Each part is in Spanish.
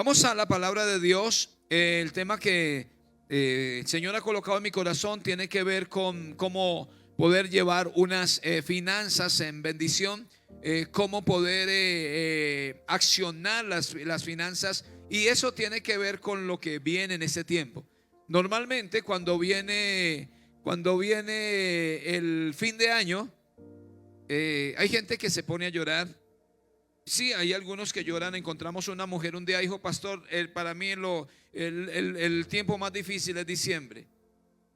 Vamos a la palabra de Dios. El tema que el Señor ha colocado en mi corazón tiene que ver con cómo poder llevar unas finanzas en bendición, cómo poder accionar las finanzas, y eso tiene que ver con lo que viene en este tiempo. Normalmente cuando viene el fin de año, hay gente que se pone a llorar. Sí, hay algunos que lloran. Encontramos una mujer un día, dijo: pastor, para mí el tiempo más difícil es diciembre.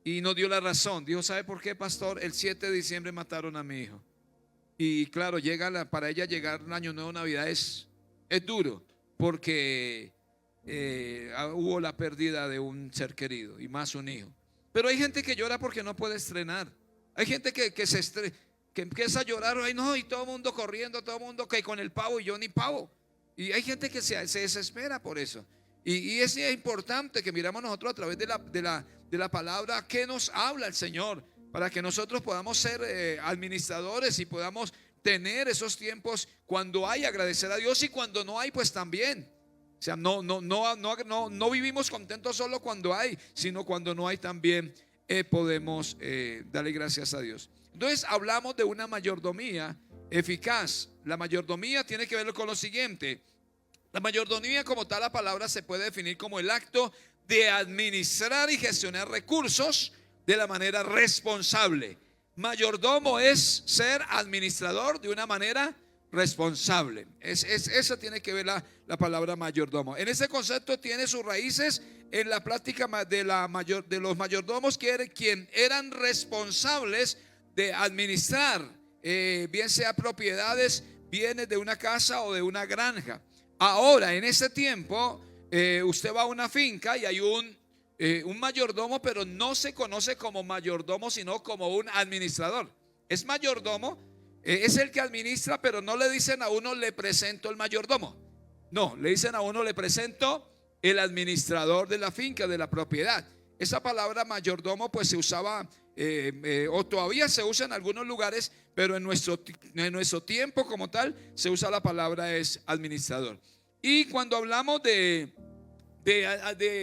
Y nos dio la razón. Dijo: ¿sabe por qué, pastor? El 7 de diciembre mataron a mi hijo. Y claro, para ella llegar el año nuevo, Navidad es duro, porque hubo la pérdida de un ser querido, y más un hijo. Pero hay gente que llora porque no puede estrenar. Hay gente que empieza a llorar, ay no, y todo el mundo corriendo, todo el mundo que con el pavo, y yo ni pavo. Y hay gente que se desespera por eso. Y es importante que miramos nosotros a través de la palabra que nos habla el Señor, para que nosotros podamos ser administradores y podamos tener esos tiempos cuando hay, agradecer a Dios, y cuando no hay, pues también. O sea, no vivimos contentos solo cuando hay, sino cuando no hay también podemos darle gracias a Dios. Entonces hablamos de una mayordomía eficaz. La mayordomía tiene que ver con lo siguiente. La mayordomía, como tal, la palabra se puede definir como el acto de administrar y gestionar recursos de la manera responsable. Mayordomo es ser administrador de una manera responsable. Esa tiene que ver la palabra mayordomo. En ese concepto tiene sus raíces en la práctica de los mayordomos, quien eran responsables de administrar, bien sea propiedades, bienes de una casa o de una granja. Ahora, en ese tiempo, usted va a una finca y hay un mayordomo, pero no se conoce como mayordomo, sino como un administrador. Es mayordomo, es el que administra, pero no le dicen a uno: le presento el mayordomo. No, le dicen a uno: le presento el administrador de la finca, de la propiedad. Esa palabra mayordomo pues se usaba o todavía se usa en algunos lugares, pero en nuestro tiempo como tal se usa la palabra es administrador. Y cuando hablamos de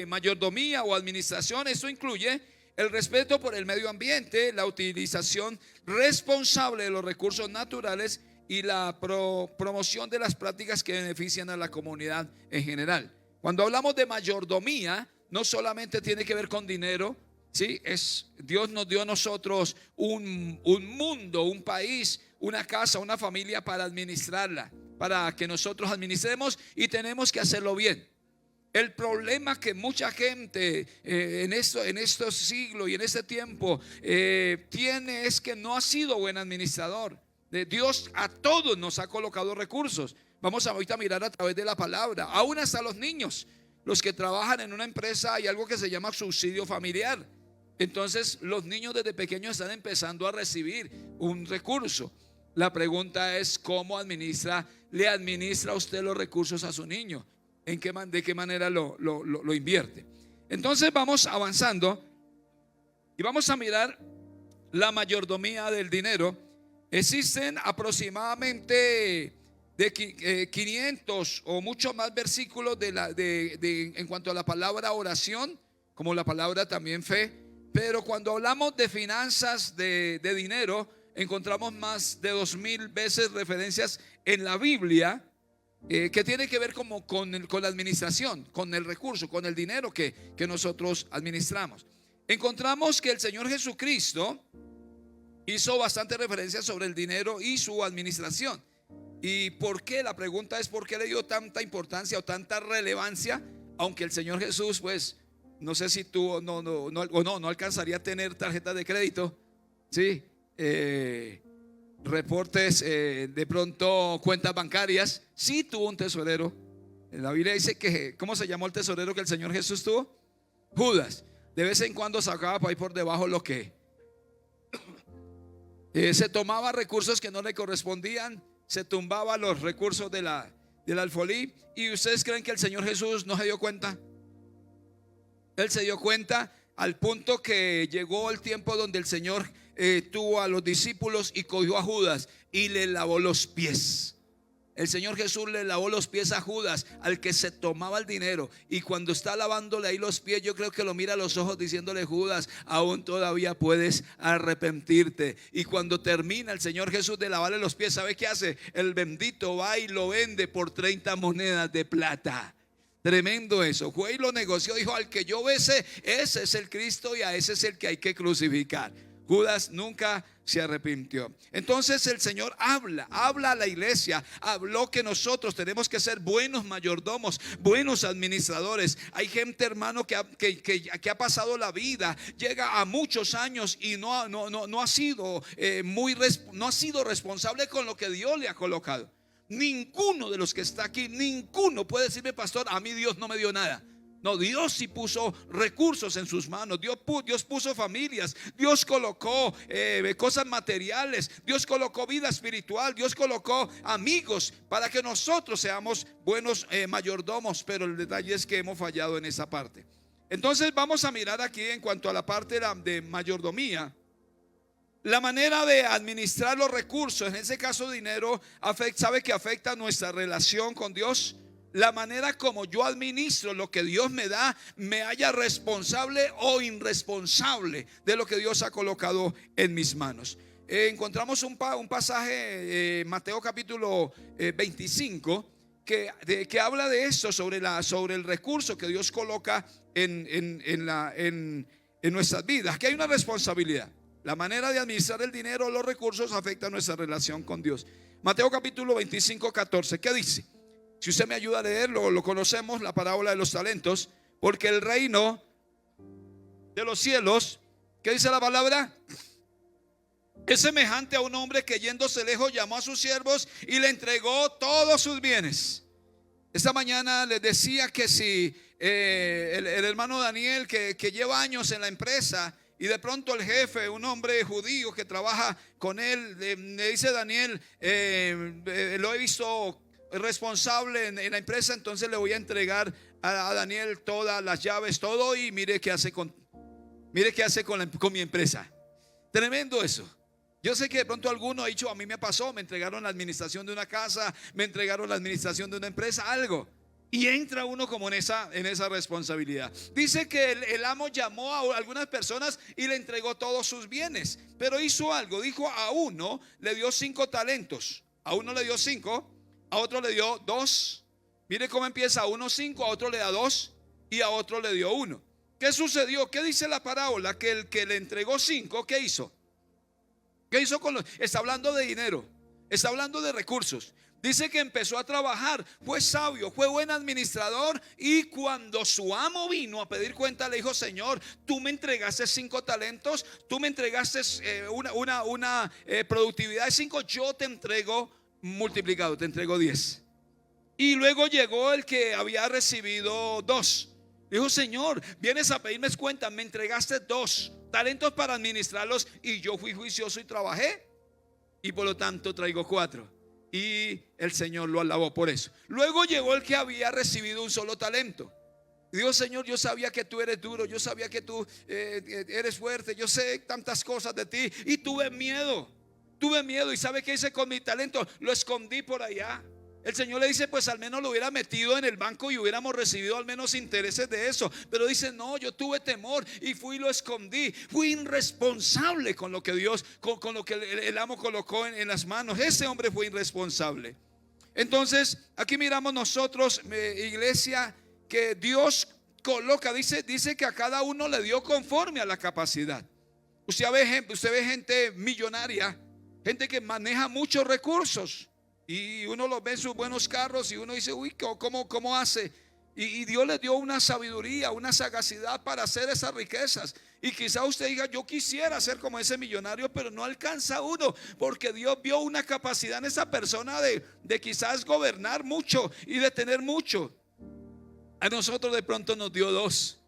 mayordomía o administración, eso incluye el respeto por el medio ambiente, la utilización responsable de los recursos naturales y la promoción de las prácticas que benefician a la comunidad en general. Cuando hablamos de mayordomía, no solamente tiene que ver con dinero. Sí, Dios nos dio a nosotros un mundo, un país, una casa, una familia para administrarla, para que nosotros administremos, y tenemos que hacerlo bien. El problema que mucha gente en estos siglos y en este tiempo tiene es que no ha sido buen administrador. Dios a todos nos ha colocado recursos. Vamos ahorita a mirar a través de la palabra, aún hasta los niños, los que trabajan en una empresa, hay algo que se llama subsidio familiar. Entonces los niños desde pequeños están empezando a recibir un recurso. La pregunta es: ¿cómo le administra usted los recursos a su niño? ¿De qué manera lo invierte? Entonces vamos avanzando y vamos a mirar la mayordomía del dinero. Existen aproximadamente de 500 o mucho más versículos en cuanto a la palabra oración, como la palabra también fe. Pero cuando hablamos de finanzas, de dinero, encontramos más de 2000 veces referencias en la Biblia que tiene que ver como con la administración, con el recurso, con el dinero que nosotros administramos. Encontramos que el Señor Jesucristo hizo bastante referencia sobre el dinero y su administración. ¿Y por qué? La pregunta es: ¿por qué le dio tanta importancia o tanta relevancia? Aunque el Señor Jesús, pues, no sé si tú no alcanzaría a tener tarjeta de crédito, ¿sí? Reportes, de pronto cuentas bancarias. Sí tuvo un tesorero. En la Biblia dice que, ¿cómo se llamó el tesorero que el Señor Jesús tuvo? Judas. De vez en cuando sacaba por ahí por debajo lo que se tomaba recursos que no le correspondían, se tumbaba los recursos del alfolí. ¿Y ustedes creen que el Señor Jesús no se dio cuenta? Él se dio cuenta, al punto que llegó el tiempo donde el Señor tuvo a los discípulos y cogió a Judas y le lavó los pies. El Señor Jesús le lavó los pies a Judas, al que se tomaba el dinero. Y cuando está lavándole ahí los pies, yo creo que lo mira a los ojos diciéndole: Judas, aún todavía puedes arrepentirte. Y cuando termina el Señor Jesús de lavarle los pies, ¿sabe qué hace? El bendito va y lo vende por 30 monedas de plata. Tremendo eso. Fue y lo negoció, dijo: al que yo bese, ese es el Cristo y a ese es el que hay que crucificar. Judas nunca se arrepintió. Entonces el Señor habla a la iglesia. Habló que nosotros tenemos que ser buenos mayordomos, buenos administradores. Hay gente, hermano, que ha pasado la vida, llega a muchos años y no ha sido no ha sido responsable con lo que Dios le ha colocado. Ninguno de los que está aquí, ninguno puede decirme: pastor, a mí Dios no me dio nada. No, Dios sí puso recursos en sus manos. Dios puso familias. Dios colocó cosas materiales. Dios colocó vida espiritual. Dios colocó amigos para que nosotros seamos buenos mayordomos. Pero el detalle es que hemos fallado en esa parte. Entonces vamos a mirar aquí en cuanto a la parte de mayordomía. La manera de administrar los recursos, en ese caso dinero, sabe que afecta nuestra relación con Dios. La manera como yo administro lo que Dios me da, me haya responsable o irresponsable de lo que Dios ha colocado en mis manos. Encontramos un pasaje, Mateo capítulo 25, que habla de esto, sobre el recurso que Dios coloca en nuestras vidas. Que hay una responsabilidad. La manera de administrar el dinero o los recursos afecta nuestra relación con Dios. Mateo capítulo 25, 14. ¿Qué dice? Si usted me ayuda a leerlo, lo conocemos, la parábola de los talentos. Porque el reino de los cielos, ¿qué dice la palabra? Es semejante a un hombre que, yéndose lejos, llamó a sus siervos y le entregó todos sus bienes. Esta mañana les decía que si el hermano Daniel, que lleva años en la empresa, y de pronto el jefe, un hombre judío que trabaja con él, le dice: Daniel, lo he visto responsable en la empresa, entonces le voy a entregar a Daniel todas las llaves, todo, y mire qué hace con mi empresa. Tremendo eso. Yo sé que de pronto alguno ha dicho: a mí me pasó, me entregaron la administración de una casa, me entregaron la administración de una empresa, algo. Y entra uno como en esa responsabilidad. Dice que el amo llamó a algunas personas y le entregó todos sus bienes. Pero hizo algo. Dijo: a uno le dio 5 talentos. A uno le dio 5, a otro le dio 2. Mire cómo empieza: a uno 5, a otro le da 2 y a otro le dio 1. ¿Qué sucedió? ¿Qué dice la parábola? Que el que le entregó 5, ¿qué hizo? ¿Qué hizo con los? Está hablando de dinero, está hablando de recursos. Dice que empezó a trabajar, fue sabio, fue buen administrador. Y cuando su amo vino a pedir cuenta, le dijo: Señor, tú me entregaste 5 talentos, tú me entregaste una productividad de 5, yo te entrego multiplicado, te entrego 10. Y luego llegó el que había recibido 2. Dijo: Señor, vienes a pedirme cuenta, me entregaste 2 talentos para administrarlos y yo fui juicioso y trabajé, y por lo tanto traigo 4. Y el Señor lo alabó por eso. Luego llegó el que había recibido un solo talento. Dijo: Señor, yo sabía que tú eres duro, yo sabía que tú eres fuerte, yo sé tantas cosas de ti, y tuve miedo. ¿Y sabe qué hice con mi talento? Lo escondí por allá. El Señor le dice: pues al menos lo hubiera metido en el banco y hubiéramos recibido al menos intereses de eso. Pero dice: no, yo tuve temor y fui y lo escondí. Fui irresponsable con lo que Dios, con lo que el amo colocó en las manos. Ese hombre fue irresponsable. Entonces aquí miramos nosotros, iglesia, que Dios coloca, dice que a cada uno le dio conforme a la capacidad. Usted ve gente millonaria, gente que maneja muchos recursos, y uno los ve en sus buenos carros y uno dice: uy, ¿cómo hace? Y Dios le dio una sabiduría, una sagacidad para hacer esas riquezas. Y quizá usted diga: yo quisiera ser como ese millonario, pero no alcanza uno, porque Dios vio una capacidad en esa persona de quizás gobernar mucho y de tener mucho. A nosotros de pronto nos dio 2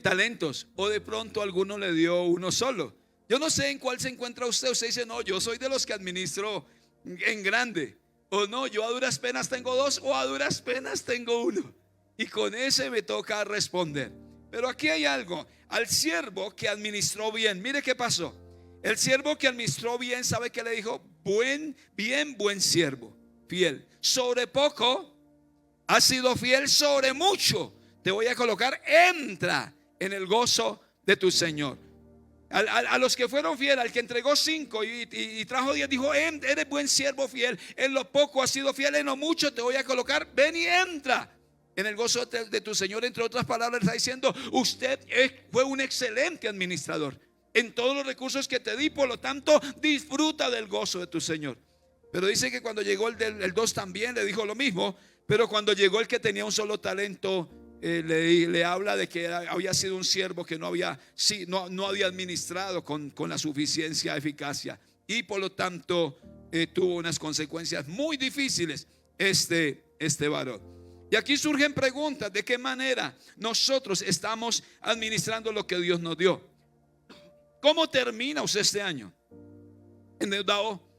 talentos, o de pronto a alguno le dio 1 solo. Yo no sé en cuál se encuentra usted. Usted dice: no, yo soy de los que administro en grande, o no, yo a duras penas tengo 2, o a duras penas tengo 1, y con ese me toca responder. Pero aquí hay algo: al siervo que administró bien, mire qué pasó. El siervo que administró bien, ¿sabe qué le dijo? Buen siervo, fiel. Sobre poco has sido fiel, sobre mucho te voy a colocar. Entra en el gozo de tu Señor. A los que fueron fieles, al que entregó 5 y trajo 10, dijo: eres buen siervo fiel, en lo poco has sido fiel, en lo mucho te voy a colocar. Ven y entra en el gozo de tu Señor. Entre otras palabras, está diciendo: usted fue un excelente administrador en todos los recursos que te di, por lo tanto disfruta del gozo de tu Señor. Pero dice que cuando llegó el 2 también le dijo lo mismo. Pero cuando llegó el que tenía un solo talento, le habla de que había sido un siervo que no había administrado con la suficiencia, eficacia, y por lo tanto tuvo unas consecuencias muy difíciles este varón. Y aquí surgen preguntas: ¿de qué manera nosotros estamos administrando lo que Dios nos dio? ¿Cómo termina usted este año? Endeudado.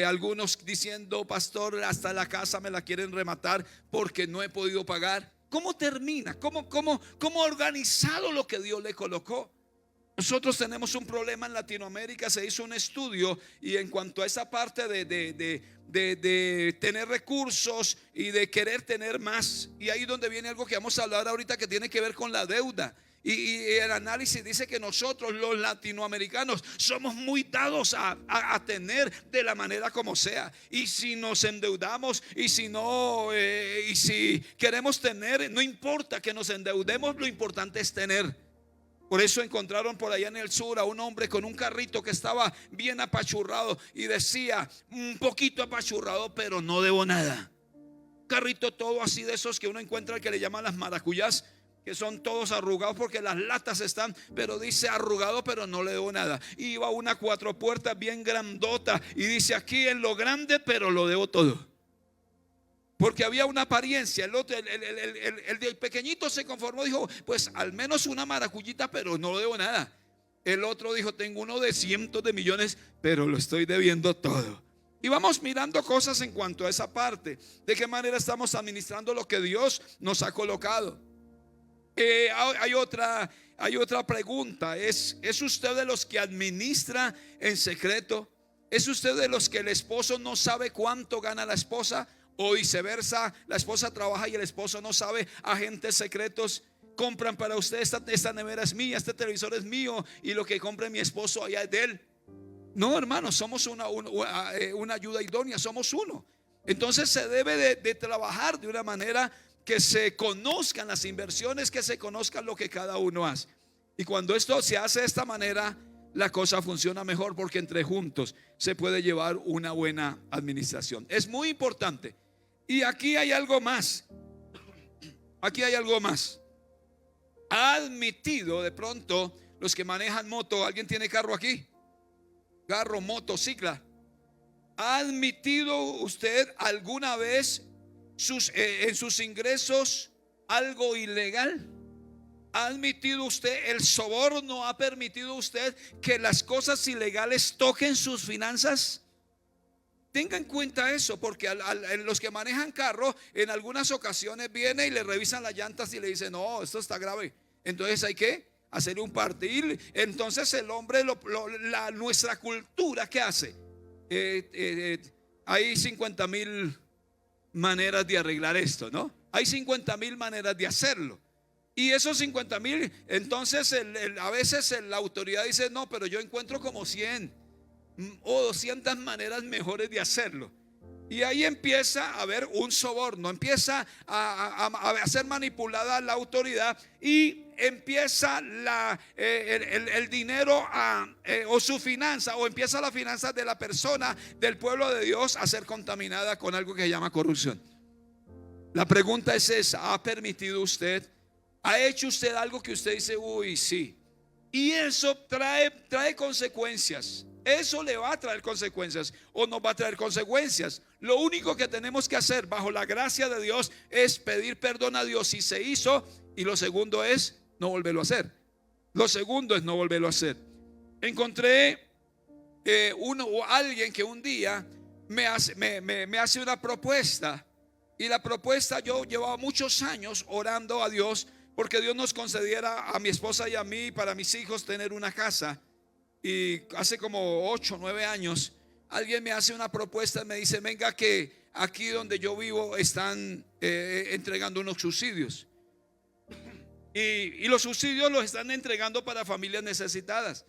Algunos diciendo: pastor, hasta la casa me la quieren rematar porque no he podido pagar. ¿Cómo termina? ¿Cómo ha organizado lo que Dios le colocó? Nosotros tenemos un problema en Latinoamérica. Se hizo un estudio y en cuanto a esa parte de tener recursos y de querer tener más, y ahí donde viene algo que vamos a hablar ahorita, que tiene que ver con la deuda. Y el análisis dice que nosotros los latinoamericanos somos muy dados a tener de la manera como sea. Y si nos endeudamos, y si no, y si queremos tener, no importa que nos endeudemos, lo importante es tener. Por eso encontraron por allá en el sur a un hombre con un carrito que estaba bien apachurrado y decía: un poquito apachurrado, pero no debo nada. Carrito todo así, de esos que uno encuentra, que le llaman las maracuyás, que son todos arrugados porque las latas están, pero dice arrugado, pero no le debo nada. Iba una 4 puertas bien grandota y dice: aquí en lo grande, pero lo debo todo. Porque había una apariencia. El otro, el del pequeñito se conformó, dijo: pues al menos una maracuyita, pero no debo nada. El otro dijo: tengo uno de cientos de millones, pero lo estoy debiendo todo. Y vamos mirando cosas en cuanto a esa parte. ¿De qué manera estamos administrando lo que Dios nos ha colocado? Hay otra pregunta. ¿Es usted de los que administra en secreto? ¿Es usted de los que el esposo no sabe cuánto gana la esposa? O viceversa, la esposa trabaja y el esposo no sabe. Agentes secretos compran para usted: esta nevera es mía, este televisor es mío, y lo que compre mi esposo allá es de él. No, hermanos, somos una ayuda idónea, somos uno. Entonces se debe de trabajar de una manera que se conozcan las inversiones, que se conozcan lo que cada uno hace. Y cuando esto se hace de esta manera, la cosa funciona mejor, porque entre juntos se puede llevar una buena administración. Es muy importante. Y aquí hay algo más. Aquí hay algo más. Ha admitido de pronto los que manejan moto. ¿Alguien tiene carro aquí? Carro, moto, cicla. ¿Ha admitido usted alguna vez en sus ingresos algo ilegal? ¿Ha admitido usted el soborno? ¿Ha permitido usted que las cosas ilegales toquen sus finanzas? Tenga en cuenta eso, porque los que manejan carro en algunas ocasiones vienen y le revisan las llantas y le dicen: no, esto está grave. Entonces hay que hacerle un partir. Entonces el hombre, nuestra cultura, ¿qué hace? Hay 50,000 maneras de arreglar esto, ¿no? Hay 50,000 maneras de hacerlo. Y esos 50,000, entonces a veces la autoridad dice: no, pero yo encuentro como 100 o 200 maneras mejores de hacerlo. Y ahí empieza a haber un soborno, empieza a ser manipulada la autoridad, y empieza el dinero o su finanza, o empieza la finanza de la persona, del pueblo de Dios, a ser contaminada con algo que se llama corrupción. La pregunta es esa: ¿ha permitido usted? ¿Ha hecho usted algo que usted dice: uy, sí? Y eso trae consecuencias. Eso le va a traer consecuencias o no va a traer consecuencias. Lo único que tenemos que hacer bajo la gracia de Dios es pedir perdón a Dios si se hizo, y lo segundo es no volverlo a hacer. Lo segundo es no volverlo a hacer. Encontré alguien que un día me hace una propuesta, y la propuesta: yo llevaba muchos años orando a Dios porque Dios nos concediera a mi esposa y a mí, para mis hijos, tener una casa. Y hace como 8 o 9 años alguien me hace una propuesta y me dice: venga, que aquí donde yo vivo están entregando unos subsidios. Y los subsidios los están entregando para familias necesitadas.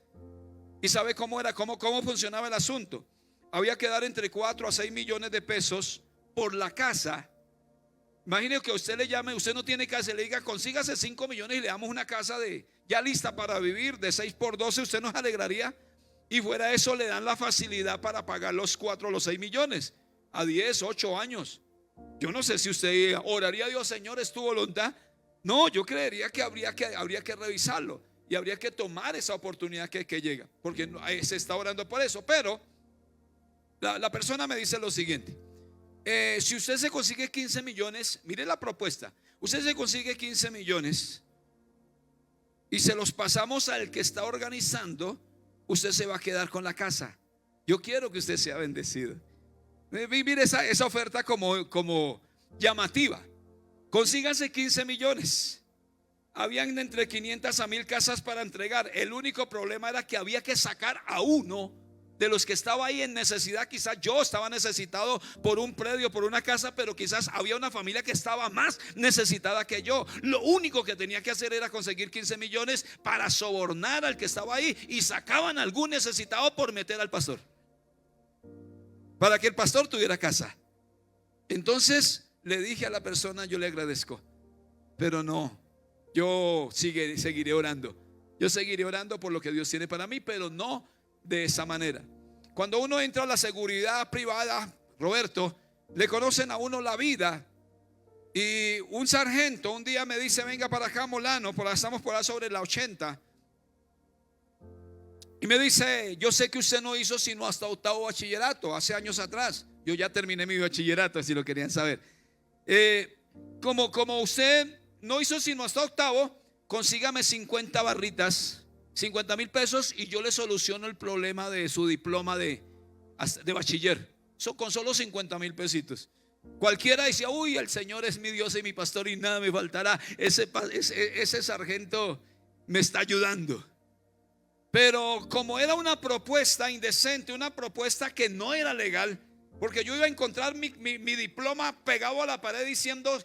¿Y sabe cómo era? ¿Cómo funcionaba el asunto? Había que dar entre 4 a 6 millones de pesos por la casa. Imagine que a usted le llame, usted no tiene casa, y le diga, consígase 5 millones y le damos una casa ya lista para vivir de 6 por 12. ¿Usted nos alegraría? Y fuera de eso le dan la facilidad para pagar los 4 o los 6 millones a 10, 8 años. Yo no sé si usted oraría a Dios, Señor, es tu voluntad. No, yo creería que habría que revisarlo y habría que tomar esa oportunidad que llega, porque se está orando por eso. Pero la persona me dice lo siguiente: si usted se consigue 15 millones, mire la propuesta, usted se consigue 15 millones y se los pasamos al que está organizando, usted se va a quedar con la casa. Yo quiero que usted sea bendecido. Mire esa oferta como llamativa. Consíganse 15 millones. Habían entre 500 a 1000 casas para entregar. El único problema era que había que sacar a uno de los que estaba ahí en necesidad. Quizás yo estaba necesitado por un predio, por una casa, pero quizás había una familia que estaba más necesitada que yo. Lo único que tenía que hacer era conseguir 15 millones para sobornar al que estaba ahí, y sacaban a algún necesitado por meter al pastor, para que el pastor tuviera casa. Entonces le dije a la persona, yo le agradezco, pero no, yo seguiré orando. Yo seguiré orando por lo que Dios tiene para mí, pero no de esa manera. Cuando uno entra a la seguridad privada, Roberto, le conocen a uno la vida. Y un sargento un día me dice, venga para acá, Molano, estamos por allá sobre la 80. Y me dice, yo sé que usted no hizo sino hasta 8º bachillerato, hace años atrás. Yo ya terminé mi bachillerato, si lo querían saber. Como usted no hizo sino hasta 8º, consígame 50 barritas, 50,000 pesos, y yo le soluciono el problema de su diploma de bachiller. Con solo 50,000 pesitos. Cualquiera decía, uy, el Señor es mi Dios y mi pastor y nada me faltará. Ese sargento me está ayudando. Pero como era una propuesta indecente, una propuesta que no era legal, porque yo iba a encontrar mi diploma pegado a la pared diciendo,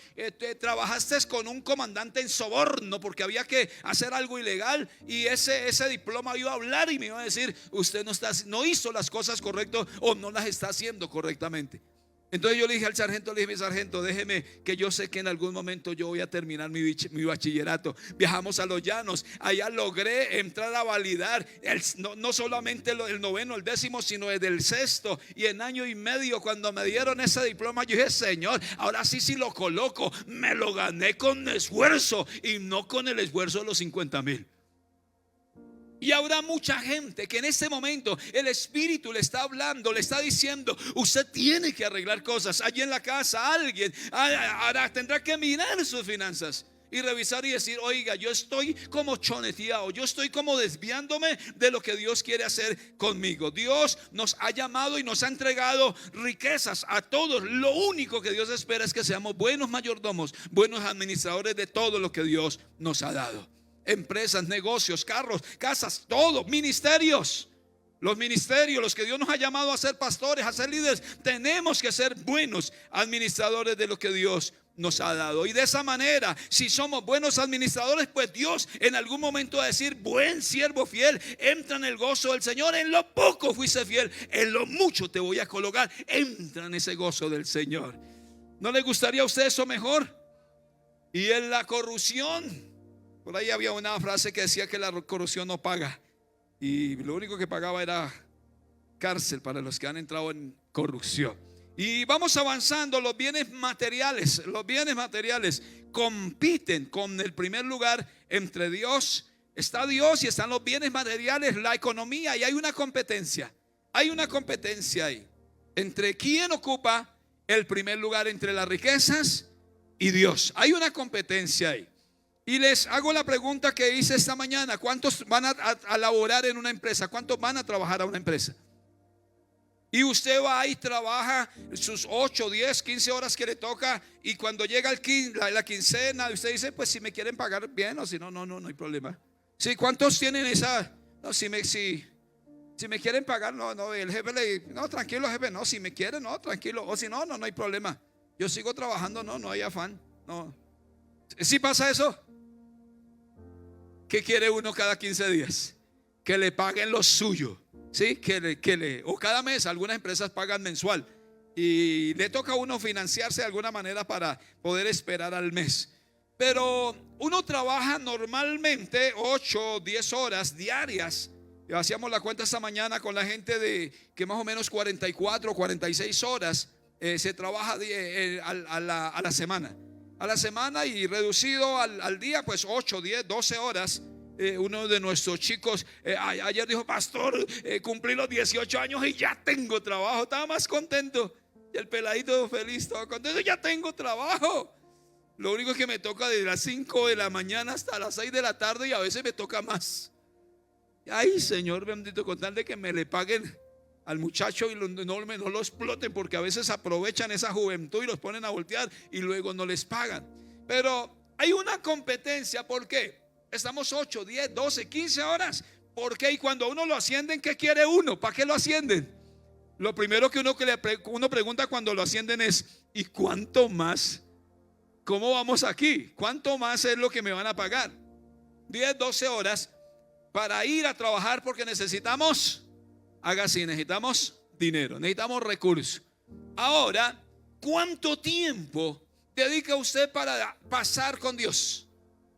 trabajaste con un comandante en soborno, porque había que hacer algo ilegal, y ese diploma iba a hablar y me iba a decir, usted no hizo las cosas correctas o no las está haciendo correctamente. Entonces yo le dije al sargento, mi sargento, déjeme, que yo sé que en algún momento yo voy a terminar mi bachillerato. Viajamos a Los Llanos, allá logré entrar a validar no solamente el 9º, el 10º, sino desde el 6º. Y en año y medio, cuando me dieron ese diploma, yo dije, Señor, ahora sí lo coloco. Me lo gané con esfuerzo y no con el esfuerzo de los 50,000. Y habrá mucha gente que en este momento el Espíritu le está hablando, le está diciendo, usted tiene que arreglar cosas. Allí en la casa alguien tendrá que mirar sus finanzas y revisar y decir, oiga, yo estoy como choneteado, yo estoy como desviándome de lo que Dios quiere hacer conmigo. Dios nos ha llamado y nos ha entregado riquezas a todos. Lo único que Dios espera es que seamos buenos mayordomos, buenos administradores de todo lo que Dios nos ha dado. Empresas, negocios, carros, casas, todo, ministerios. Los ministerios, los que Dios nos ha llamado a ser pastores, a ser líderes, tenemos que ser buenos administradores de lo que Dios nos ha dado. Y de esa manera, si somos buenos administradores, pues Dios en algún momento va a decir, buen siervo fiel, entra en el gozo del Señor. En lo poco fuiste fiel, en lo mucho te voy a colocar. Entra en ese gozo del Señor. ¿No le gustaría a usted eso mejor? Y en la corrupción, por ahí había una frase que decía que la corrupción no paga, y lo único que pagaba era cárcel para los que han entrado en corrupción. Y vamos avanzando. Los bienes materiales compiten con el primer lugar entre Dios. Está Dios y están los bienes materiales, la economía, y hay una competencia. Hay una competencia ahí entre quién ocupa el primer lugar entre las riquezas y Dios. Hay una competencia ahí. Y les hago la pregunta que hice esta mañana: ¿cuántos van a laborar en una empresa? ¿Cuántos van a trabajar a una empresa? Y usted va y trabaja sus 8, 10, 15 horas que le toca, y cuando llega la quincena, usted dice, pues si me quieren pagar bien, o si no, no hay problema. ¿Sí? ¿Cuántos tienen esa? No, Si me quieren pagar, no, el jefe no, tranquilo jefe, no, si me quieren, no, tranquilo, o si no, no hay problema. Yo sigo trabajando, no hay afán, no. ¿Sí pasa eso? ¿Qué quiere uno cada 15 días? Que le paguen lo suyo, ¿sí? O cada mes, algunas empresas pagan mensual y le toca a uno financiarse de alguna manera para poder esperar al mes. Pero uno trabaja normalmente 8 o 10 horas diarias. Hacíamos la cuenta esta mañana con la gente de que más o menos 44 o 46 horas se trabaja a la semana. A la semana y reducido al día, pues 8, 10, 12 horas. Uno de nuestros chicos ayer dijo: pastor, cumplí los 18 años y ya tengo trabajo. Estaba más contento. Y el peladito feliz, todo contento: ya tengo trabajo. Lo único es que me toca desde las 5 de la mañana hasta las 6 de la tarde y a veces me toca más. Ay, Señor bendito, con tal de que me le paguen al muchacho y no lo exploten, porque a veces aprovechan esa juventud y los ponen a voltear y luego no les pagan. Pero hay una competencia. ¿Por qué? Estamos 8, 10, 12, 15 horas. ¿Por qué? Y cuando a uno lo ascienden, ¿qué quiere uno? ¿Para qué lo ascienden? Lo primero que uno pregunta cuando lo ascienden es: ¿y cuánto más? ¿Cómo vamos aquí? ¿Cuánto más es lo que me van a pagar? 10, 12 horas para ir a trabajar, porque necesitamos, haga así, necesitamos dinero, necesitamos recursos. Ahora, ¿cuánto tiempo dedica usted para pasar con Dios?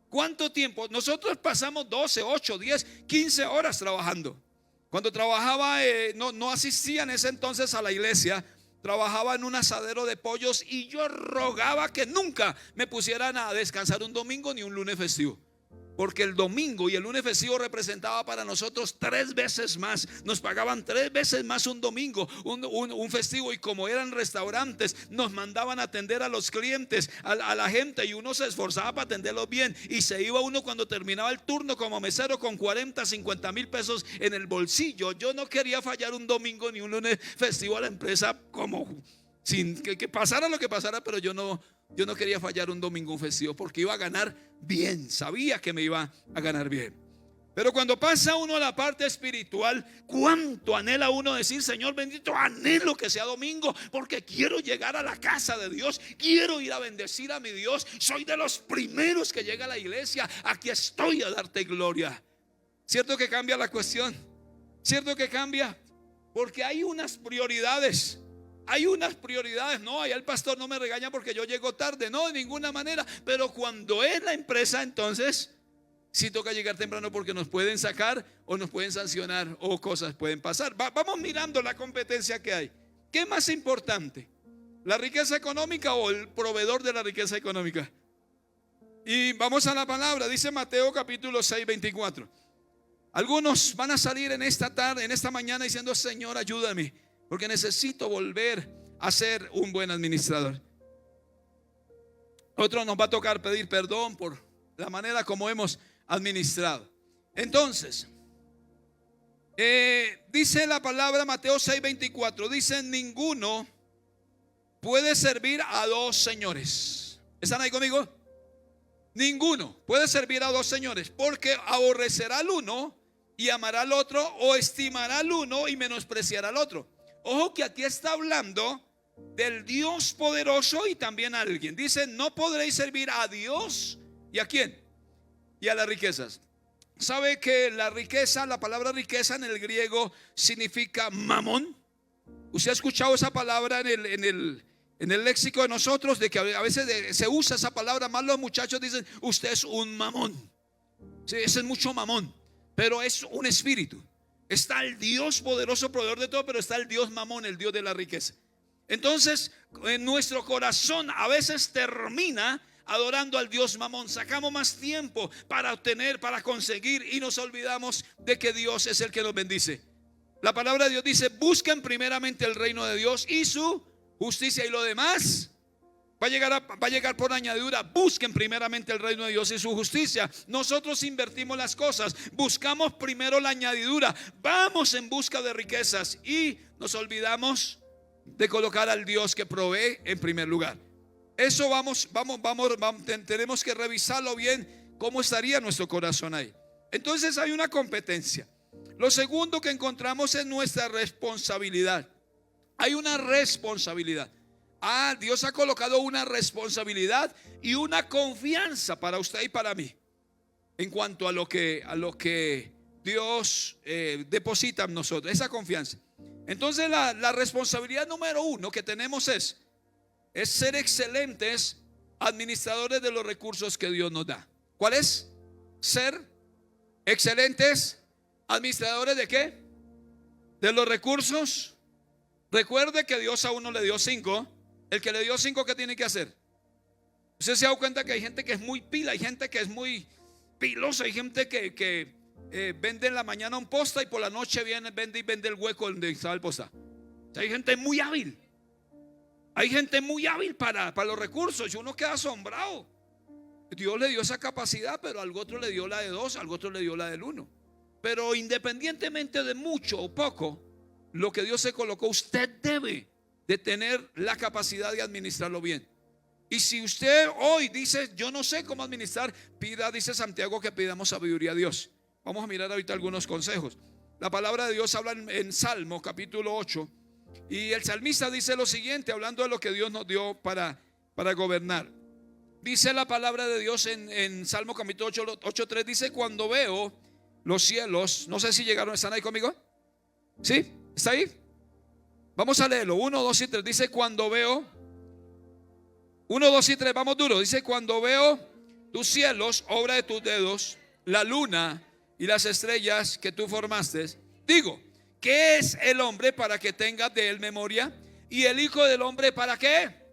¿Cuánto tiempo? Nosotros pasamos 12, 8, 10, 15 horas trabajando. Cuando trabajaba, no asistía en ese entonces a la iglesia. Trabajaba en un asadero de pollos y yo rogaba que nunca me pusieran a descansar un domingo ni un lunes festivo, porque el domingo y el lunes festivo representaba para nosotros 3 veces más. Nos pagaban 3 veces más un domingo, un festivo. Y como eran restaurantes, nos mandaban a atender a los clientes, a la gente, y uno se esforzaba para atenderlos bien. Y se iba uno cuando terminaba el turno como mesero con 40, 50 mil pesos en el bolsillo. Yo no quería fallar un domingo ni un lunes festivo a la empresa, como sin que pasara lo que pasara, pero yo no quería fallar un domingo, un festivo, porque iba a ganar bien. Sabía que me iba a ganar bien. Pero cuando pasa uno a la parte espiritual, ¿cuánto anhela uno decir: Señor bendito, anhelo que sea domingo, porque quiero llegar a la casa de Dios, quiero ir a bendecir a mi Dios, soy de los primeros que llega a la iglesia, aquí estoy a darte gloria? ¿Cierto que cambia la cuestión? ¿Cierto que cambia? Porque hay unas prioridades. Hay unas prioridades. No, allá el pastor no me regaña porque yo llego tarde, no, de ninguna manera. Pero cuando es la empresa, entonces sí toca llegar temprano, porque nos pueden sacar o nos pueden sancionar o cosas pueden pasar. Vamos mirando la competencia que hay. ¿Qué es más importante? ¿La riqueza económica o el proveedor de la riqueza económica? Y vamos a la palabra. Dice Mateo capítulo 6, 24. Algunos van a salir en esta tarde, en esta mañana, diciendo: Señor, ayúdame, porque necesito volver a ser un buen administrador. Otro nos va a tocar pedir perdón por la manera como hemos administrado. Entonces, dice la palabra Mateo 6:24. Dice: ninguno puede servir a 2 señores. ¿Están ahí conmigo? Ninguno puede servir a 2 señores, porque aborrecerá al uno y amará al otro, o estimará al uno y menospreciará al otro. Ojo que aquí está hablando del Dios poderoso y también a alguien. Dice: no podréis servir a Dios. ¿Y a quién? Y a las riquezas. ¿Sabe que la riqueza, la palabra riqueza en el griego significa mamón? ¿Usted ha escuchado esa palabra en el léxico de nosotros? De que a veces se usa esa palabra, más los muchachos dicen: usted es un mamón. Sí, ese es mucho mamón, pero es un espíritu. Está el Dios poderoso, proveedor de todo, pero está el Dios mamón, el Dios de la riqueza. Entonces, en nuestro corazón a veces termina adorando al Dios mamón. Sacamos más tiempo para obtener, para conseguir, y nos olvidamos de que Dios es el que nos bendice. La palabra de Dios dice: busquen primeramente el reino de Dios y su justicia, y lo demás va a llegar por añadidura. Busquen primeramente el reino de Dios y su justicia. Nosotros invertimos las cosas, buscamos primero la añadidura, vamos en busca de riquezas y nos olvidamos de colocar al Dios que provee en primer lugar. Eso tenemos que revisarlo bien, cómo estaría nuestro corazón ahí. Entonces hay una competencia. Lo segundo que encontramos es nuestra responsabilidad. Hay una responsabilidad. Dios ha colocado una responsabilidad y una confianza para usted y para mí en cuanto a lo que Dios deposita en nosotros, esa confianza. Entonces la responsabilidad número uno que tenemos es ser excelentes administradores de los recursos que Dios nos da. ¿Cuál es? Ser excelentes administradores ¿de qué? De los recursos. Recuerde que Dios a uno le dio 5. El que le dio 5, ¿qué tiene que hacer? Usted se ha dado cuenta que hay gente que es muy pila, hay gente que es muy pilosa, hay gente que vende en la mañana un posta y por la noche vende el hueco donde estaba el posta. Hay gente muy hábil. Hay gente muy hábil para los recursos y uno queda asombrado. Dios le dio esa capacidad, pero al otro le dio la de 2, al otro le dio la del 1. Pero independientemente de mucho o poco, lo que Dios se colocó, usted debe de tener la capacidad de administrarlo bien. Y si usted hoy dice, yo no sé cómo administrar, pida, dice Santiago, que pidamos sabiduría a Dios. Vamos a mirar ahorita algunos consejos. La palabra de Dios habla en Salmo capítulo 8. Y el salmista dice lo siguiente, hablando de lo que Dios nos dio para gobernar. Dice la palabra de Dios en Salmo capítulo 8:3, dice: cuando veo los cielos, no sé si llegaron, ¿están ahí conmigo? ¿Sí? ¿Está ahí? Vamos a leerlo, 1, 2 y 3. Dice: cuando veo, 1, 2 y 3, vamos duro. Dice: cuando veo tus cielos, obra de tus dedos, la luna y las estrellas que tú formaste, digo, ¿qué es el hombre para que tengas de él memoria? Y el hijo del hombre para qué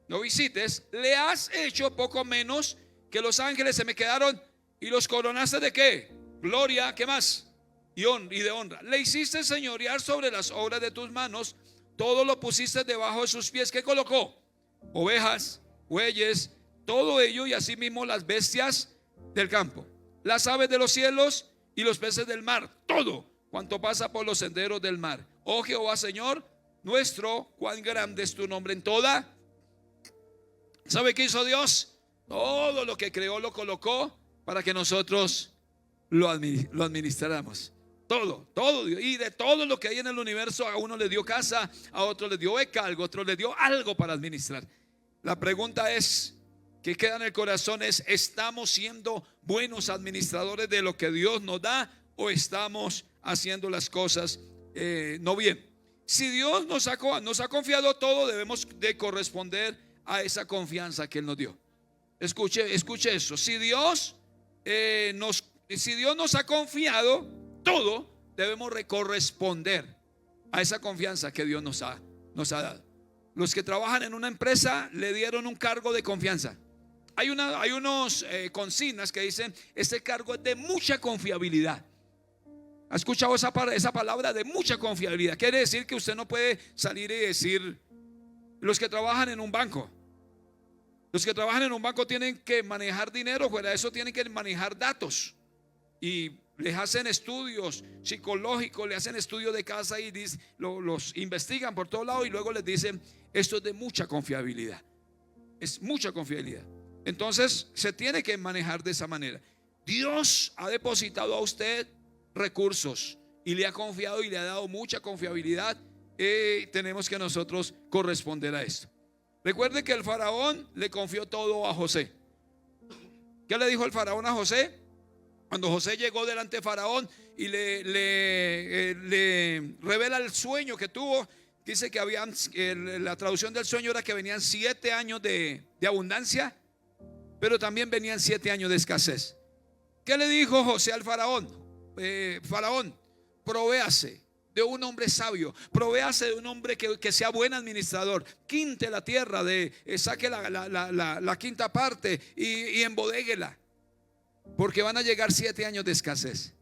lo visites. Le has hecho poco menos que los ángeles. Se me quedaron. Y los coronaste de qué? Gloria, ¿qué más? Y de honra. Le hiciste señorear sobre las obras de tus manos. Todo lo pusiste debajo de sus pies. ¿Qué colocó? Ovejas, bueyes, todo ello, y asimismo las bestias del campo, las aves de los cielos y los peces del mar, todo cuanto pasa por los senderos del mar. Oh Jehová, Señor nuestro, cuán grande es tu nombre en toda. ¿Sabe qué hizo Dios? Todo lo que creó lo colocó para que nosotros lo administráramos. Todo. Y de todo lo que hay en el universo, a uno le dio casa, a otro le dio beca, a otro le dio algo para administrar. La pregunta es, que queda en el corazón es: ¿estamos siendo buenos administradores de lo que Dios nos da, o estamos haciendo las cosas no bien? Si Dios nos ha confiado todo, debemos de corresponder a esa confianza que Él nos dio. Escuche eso. Si Dios nos ha confiado todo, debemos corresponder a esa confianza que Dios nos ha dado. Los que trabajan en una empresa le dieron un cargo de confianza. Hay unos consignas que dicen: este cargo es de mucha confiabilidad. ¿Ha escuchado esa palabra de mucha confiabilidad? Quiere decir que usted no puede salir y decir. Los que trabajan en un banco, tienen que manejar dinero. Fuera de eso tienen que manejar datos. Y les hacen estudios psicológicos, le hacen estudios de casa y los investigan por todo lado, y luego les dicen: esto es de mucha confiabilidad. Es mucha confiabilidad. Entonces se tiene que manejar de esa manera. Dios ha depositado a usted recursos y le ha confiado y le ha dado mucha confiabilidad. Tenemos que nosotros corresponder a esto. Recuerde que el faraón le confió todo a José. ¿Qué le dijo el faraón a José? Cuando José llegó delante de faraón y le revela el sueño que tuvo, dice que la traducción del sueño era que venían 7 años de abundancia, pero también venían 7 años de escasez. ¿Qué le dijo José al faraón? Faraón, provéase de un hombre sabio, provéase de un hombre que sea buen administrador, quinte la tierra, saque la quinta parte y embodéguela, porque van a llegar 7 años de escasez.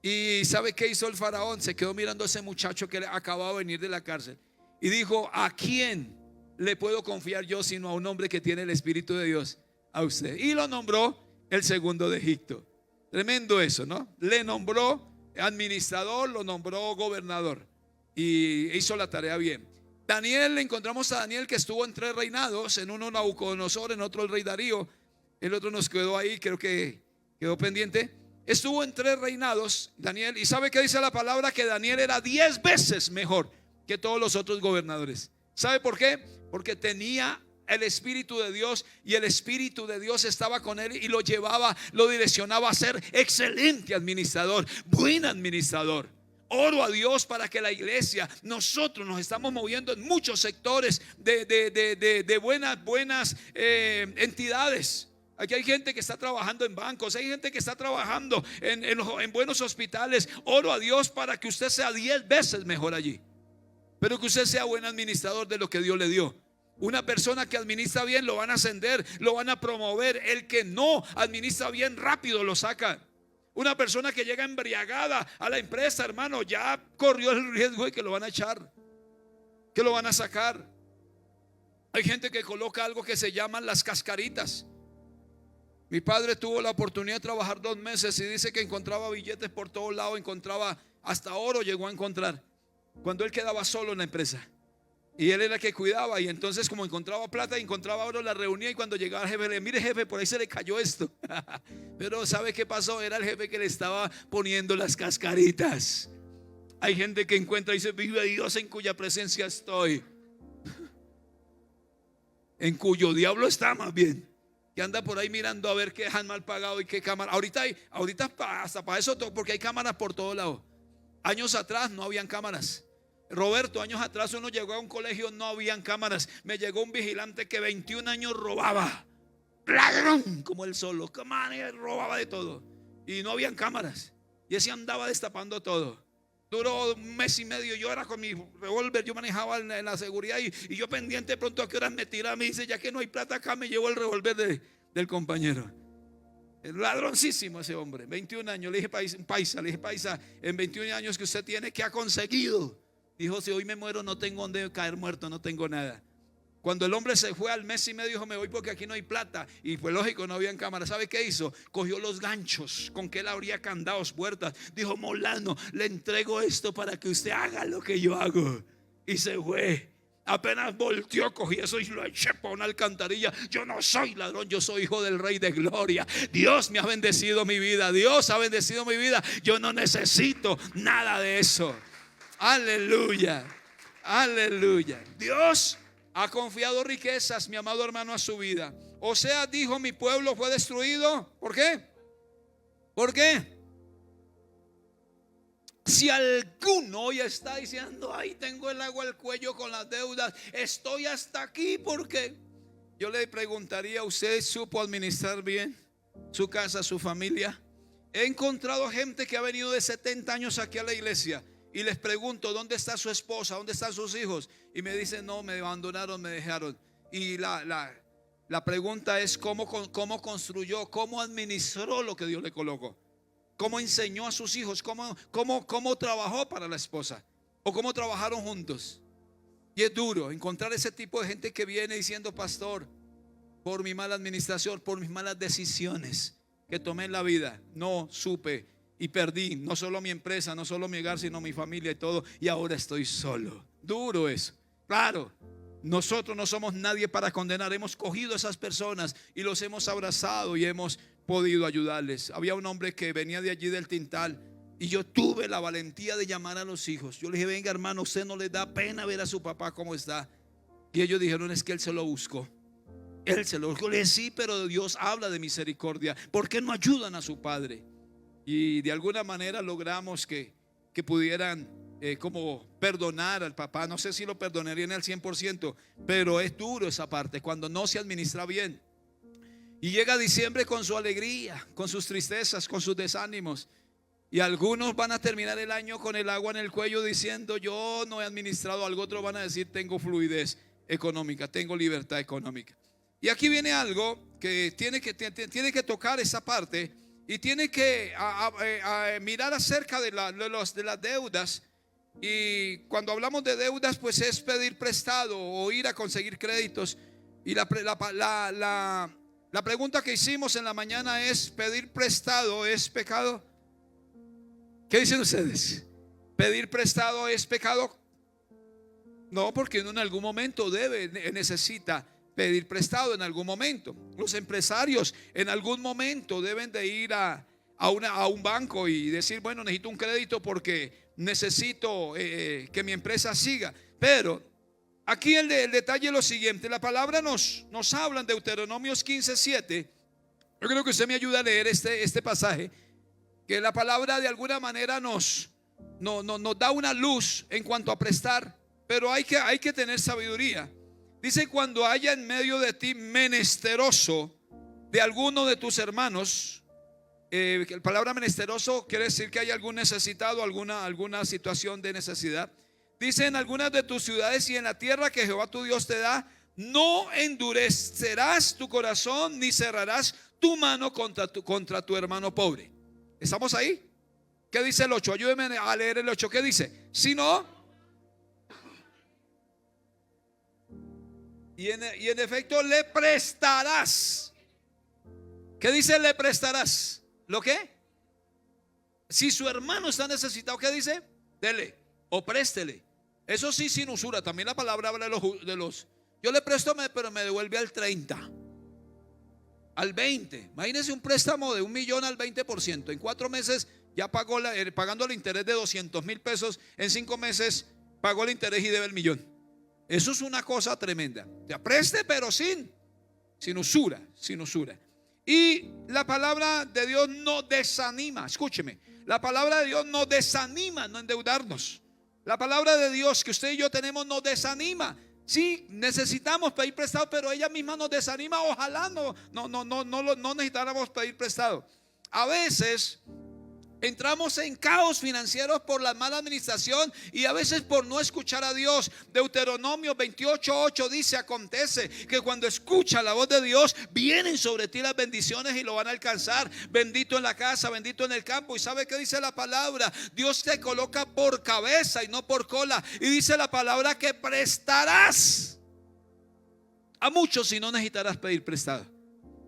Y ¿sabe qué hizo el faraón? Se quedó mirando a ese muchacho que acababa de venir de la cárcel y dijo: ¿a quién le puedo confiar yo sino a un hombre que tiene el Espíritu de Dios? A usted. Y lo nombró el segundo de Egipto. Tremendo eso, ¿no? Le nombró administrador, lo nombró gobernador y hizo la tarea bien. Daniel, le encontramos a Daniel que estuvo en 3 reinados, en uno Nabucodonosor, en otro el rey Darío, el otro nos quedó ahí, creo que quedó pendiente. Estuvo en 3 reinados Daniel, y ¿sabe qué dice la palabra? Que Daniel era 10 veces mejor que todos los otros gobernadores. ¿Sabe por qué? Porque tenía el Espíritu de Dios, y el Espíritu de Dios estaba con él y lo llevaba, lo direccionaba a ser excelente administrador, buen administrador. Oro a Dios para que la iglesia, nosotros nos estamos moviendo en muchos sectores de buenas entidades. Aquí hay gente que está trabajando en bancos, hay gente que está trabajando en buenos hospitales. Oro a Dios para que usted sea 10 veces mejor allí, pero que usted sea buen administrador de lo que Dios le dio. Una persona que administra bien lo van a ascender, lo van a promover. El que no administra bien, rápido lo sacan. Una persona que llega embriagada a la empresa, hermano, ya corrió el riesgo de que lo van a echar, que lo van a sacar. Hay gente que coloca algo que se llaman las cascaritas. Mi padre tuvo la oportunidad de trabajar 2 meses y dice que encontraba billetes por todos lados, encontraba hasta oro, llegó a encontrar cuando él quedaba solo en la empresa. Y él era el que cuidaba, y entonces como encontraba plata y encontraba oro, la reunía, y cuando llegaba el jefe le mire jefe, por ahí se le cayó esto. Pero ¿sabe qué pasó? Era el jefe que le estaba poniendo las cascaritas. Hay gente que encuentra y dice: vive Dios en cuya presencia estoy, en cuyo diablo está más bien, que anda por ahí mirando a ver qué dejan mal pagado y qué cámara. Ahorita hasta para eso, porque hay cámaras por todos lados. Años atrás no habían cámaras. Roberto, años atrás uno llegó a un colegio, no habían cámaras. Me llegó un vigilante que 21 años robaba, ladrón como él solo, robaba de todo, y no habían cámaras, y ese andaba destapando todo. Duró 1 mes y medio. Yo era con mi revólver, yo manejaba en la seguridad, y yo pendiente, de pronto a qué horas me tiraba. Me dice: ya que no hay plata acá, me llevó el revólver del compañero. El ladroncísimo ese hombre, 21 años. Le dije: paisa, en 21 años que usted tiene, ¿qué ha conseguido? Dijo: si hoy me muero no tengo donde caer muerto, no tengo nada. Cuando el hombre se fue al mes y medio, dijo: me voy porque aquí no hay plata. Y pues lógico, no habían cámaras. ¿Sabe qué hizo? Cogió los ganchos con que él abría candados, puertas. Dijo: Molano, le entrego esto para que usted haga lo que yo hago. Y se fue. Apenas volteó, cogí eso y lo eché para una alcantarilla. Yo no soy ladrón, yo soy hijo del Rey de Gloria. Dios me ha bendecido mi vida, Dios ha bendecido mi vida. Yo no necesito nada de eso. Aleluya, aleluya. Dios ha confiado riquezas, mi amado hermano, a su vida. O sea, dijo: mi pueblo fue destruido. ¿Por qué? ¿Por qué? Si alguno hoy está diciendo: ay, tengo el agua al cuello con las deudas, estoy hasta aquí, porque yo le preguntaría: ¿usted supo administrar bien su casa, su familia? He encontrado gente que ha venido de 70 años aquí a la iglesia, y les pregunto: ¿dónde está su esposa? ¿Dónde están sus hijos? Y me dicen: no, me abandonaron, me dejaron. Y la pregunta es: ¿cómo construyó? ¿Cómo administró lo que Dios le colocó? ¿Cómo enseñó a sus hijos? ¿Cómo trabajó para la esposa? ¿O cómo trabajaron juntos? Y es duro encontrar ese tipo de gente que viene diciendo: pastor, por mi mala administración, por mis malas decisiones que tomé en la vida, no supe y perdí no solo mi empresa, no solo mi hogar, sino mi familia y todo, y ahora estoy solo. Duro eso. Claro, nosotros no somos nadie para condenar. Hemos cogido a esas personas y los hemos abrazado y hemos podido ayudarles. Había un hombre que venía de allí del Tintal, y yo tuve la valentía de llamar a los hijos. Yo le dije: venga, hermano, ¿usted no le da pena ver a su papá cómo está? Y ellos dijeron: es que él se lo buscó. Él se lo buscó. Le dije: sí, pero Dios habla de misericordia. ¿Por qué no ayudan a su padre? Y de alguna manera logramos que pudieran como perdonar al papá. No sé si lo perdonarían al 100%, pero es duro esa parte cuando no se administra bien. Y llega diciembre con su alegría, con sus tristezas, con sus desánimos. Y algunos van a terminar el año con el agua en el cuello diciendo: yo no he administrado algo. Otros van a decir: tengo fluidez económica, tengo libertad económica. Y aquí viene algo que tiene que tocar esa parte, y tiene que mirar acerca de las deudas. Y cuando hablamos de deudas, pues es pedir prestado o ir a conseguir créditos. Y la pregunta que hicimos en la mañana es: ¿pedir prestado es pecado? ¿Qué dicen ustedes? ¿Pedir prestado es pecado? No, porque uno en algún momento necesita pedir prestado en algún momento. Los empresarios en algún momento deben de ir a a un banco y decir, bueno, necesito un crédito porque necesito que mi empresa siga. Pero aquí el detalle es lo siguiente. La palabra nos habla en Deuteronomios 15:7. Yo creo que usted me ayuda a leer este pasaje, que la palabra de alguna manera nos da una luz en cuanto a prestar, pero hay que tener sabiduría. Dice: cuando haya en medio de ti menesteroso de alguno de tus hermanos. La palabra menesteroso quiere decir que hay algún necesitado, alguna situación de necesidad. Dice: en algunas de tus ciudades y en la tierra que Jehová tu Dios te da, no endurecerás tu corazón ni cerrarás tu mano contra tu hermano pobre. ¿Estamos ahí? ¿Qué dice el 8? Ayúdeme a leer el 8. ¿Qué dice? Si no, y en efecto le prestarás. ¿Qué dice? Le prestarás. ¿Lo qué? Si su hermano está necesitado, ¿qué dice? Dele o préstele. Eso sí, sin usura. También la palabra habla de los yo le presto, pero me devuelve al 30, al 20. Imagínese un préstamo de 1 millón al 20%. En 4 meses ya pagó pagando el interés de 200,000 pesos. En 5 meses pagó el interés y debe el millón. Eso es una cosa tremenda. Te preste, pero sin usura, sin usura. Y la palabra de Dios no desanima. Escúcheme, la palabra de Dios nos desanima no endeudarnos. La palabra de Dios que usted y yo tenemos nos desanima. Sí, necesitamos pedir prestado, pero ella misma nos desanima. Ojalá no necesitáramos pedir prestado. A veces entramos en caos financieros por la mala administración y a veces por no escuchar a Dios. Deuteronomio 28:8 dice: acontece que cuando escucha la voz de Dios, vienen sobre ti las bendiciones y lo van a alcanzar. Bendito en la casa, bendito en el campo. ¿Y sabe qué dice la palabra? Dios te coloca por cabeza y no por cola. Y dice la palabra que prestarás a muchos y no necesitarás pedir prestado.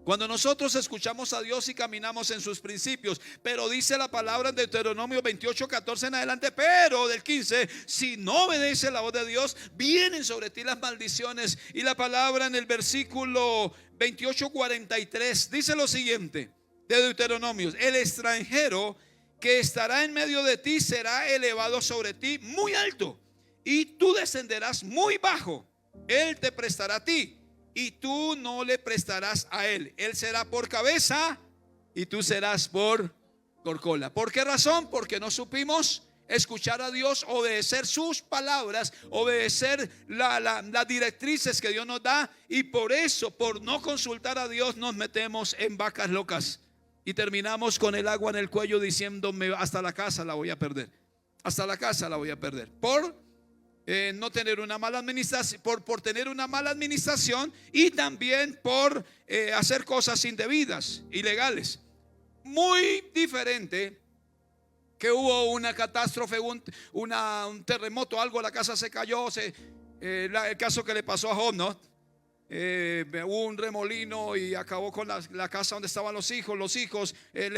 Cuando nosotros escuchamos a Dios y caminamos en sus principios. Pero dice la palabra en Deuteronomio 28:14 en adelante, pero del 15: si no obedece la voz de Dios, vienen sobre ti las maldiciones. Y la palabra en el versículo 28:43 dice lo siguiente de Deuteronomio: el extranjero que estará en medio de ti será elevado sobre ti muy alto, y tú descenderás muy bajo. Él te prestará a ti y tú no le prestarás a él. Él será por cabeza y tú serás por cola. ¿Por qué razón? Porque no supimos escuchar a Dios, obedecer sus palabras, obedecer las directrices que Dios nos da. Y por eso, por no consultar a Dios, nos metemos en vacas locas y terminamos con el agua en el cuello diciéndome: hasta la casa la voy a perder. Hasta la casa la voy a perder. Por no tener una mala administración, por tener una mala administración, y también por hacer cosas indebidas, ilegales. Muy diferente que hubo una catástrofe, un terremoto, algo, la casa se cayó, el caso que le pasó a Job, ¿no? Hubo un remolino y acabó con la casa donde estaban los hijos.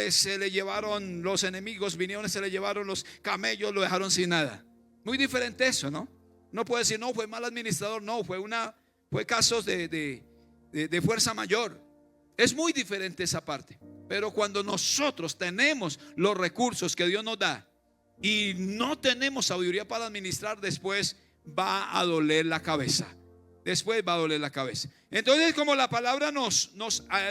Se le llevaron los enemigos, vinieron y se le llevaron los camellos, lo dejaron sin nada. Muy diferente eso, ¿no? No puede decir: no, fue mal administrador. No, fue casos de fuerza mayor. Es muy diferente esa parte. Pero cuando nosotros tenemos los recursos que Dios nos da y no tenemos sabiduría para administrar, después va a doler la cabeza. Después va a doler la cabeza. Entonces, como la palabra nos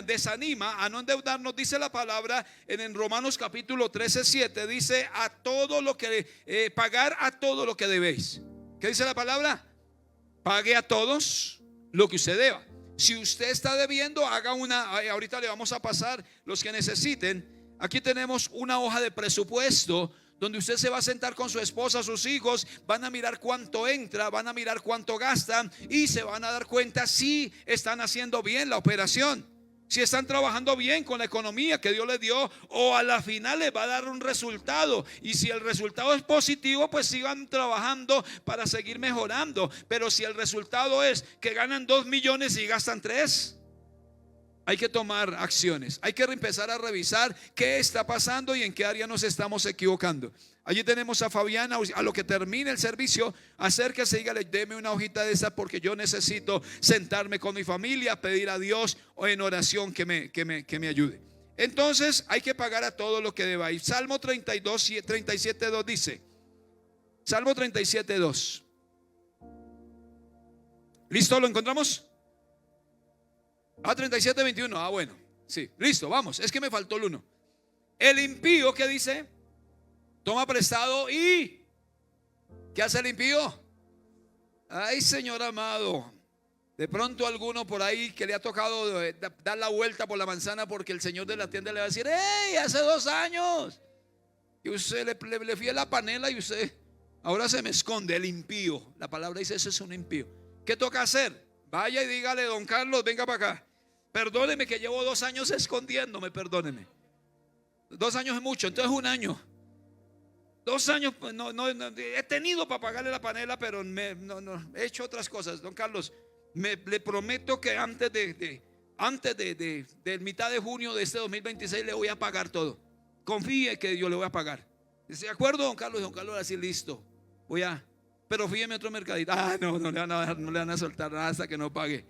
desanima a no endeudarnos, dice la palabra en Romanos capítulo 13:7, dice: a todo lo que pagar a todo lo que debéis. ¿Qué dice la palabra? Pague a todos lo que usted deba. Si usted está debiendo, haga ahorita le vamos a pasar los que necesiten. Aquí tenemos una hoja de presupuesto donde usted se va a sentar con su esposa, sus hijos, van a mirar cuánto entra, van a mirar cuánto gastan y se van a dar cuenta si están haciendo bien la operación, si están trabajando bien con la economía que Dios les dio, o a la final les va a dar un resultado. Y si el resultado es positivo, pues sigan trabajando para seguir mejorando. Pero si el resultado es que ganan 2 millones y gastan 3, hay que tomar acciones. Hay que empezar a revisar qué está pasando y en qué área nos estamos equivocando. Allí tenemos a Fabiana. A lo que termine el servicio, acérquese y dígale: deme una hojita de esa, porque yo necesito sentarme con mi familia, pedir a Dios o en oración que me ayude. entonces hay que pagar a todo lo que debáis. Salmo 37:2 dice, Salmo 37:2. ¿Listo? ¿Lo encontramos? 37:21. Bueno, sí, listo, vamos. Es que me faltó el 1. El impío, ¿qué dice? Toma prestado y ¿qué hace el impío? Ay, Señor amado, de pronto alguno por ahí que le ha tocado dar la vuelta por la manzana porque el señor de la tienda le va a decir: hey, hace 2 años y usted le fui a la panela y usted ahora se me esconde. El impío, la palabra dice, ese es un impío. ¿Qué toca hacer? Vaya y dígale: don Carlos, venga para acá, perdóneme que llevo 2 años escondiéndome, perdóneme. 2 años es mucho, entonces 1 año. 2 años no, he tenido para pagarle la panela, pero he hecho otras cosas. Don Carlos, le prometo que antes de mitad de junio de este 2026 le voy a pagar todo. Confíe que yo le voy a pagar. ¿De acuerdo, don Carlos? Don Carlos, así listo. Pero fíjeme otro mercadito. No le van a soltar nada hasta que no pague.